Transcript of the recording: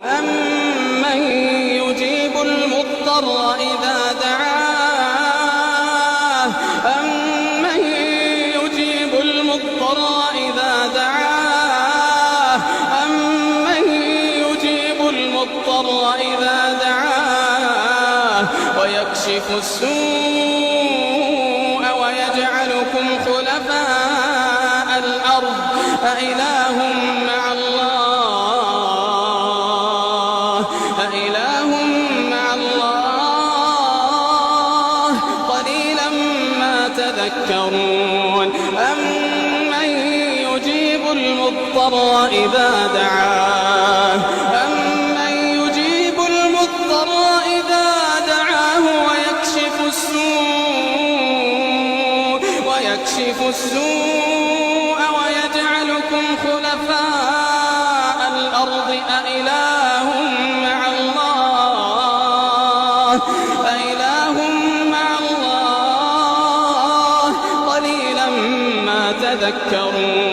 أَمَّن يُجِيبُ الْمُضْطَرَّ إِذَا دَعَاهُ أَمَّن يُجِيبُ الْمُضْطَرَّ إِذَا دَعَاهُ أَمَّن يُجِيبُ الْمُضْطَرَّ إِذَا دَعَاهُ وَيَكْشِفُ السُّوءَ وَيَجْعَلُكُمْ خُلَفَاءَ الْأَرْضِ أَإِلَٰهٌ مَّعَ اللَّهِ قَلِيلًا مَّا تَذَكَّرُونَ أَمَّن يُجِيبُ الْمُضْطَرَّ إِذَا دَعَاهُ أَمَّن يُجِيبُ الْمُضْطَرَّ إِذَا دَعَاهُ وَيَكْشِفُ السُّوءَ وَيَجْعَلُكُمْ خُلَفَاءَ الْأَرْضِ أَإِلَٰهٌ مَّعَ اللَّهِ قَلِيلًا مَّا تَذَكَّرُونَ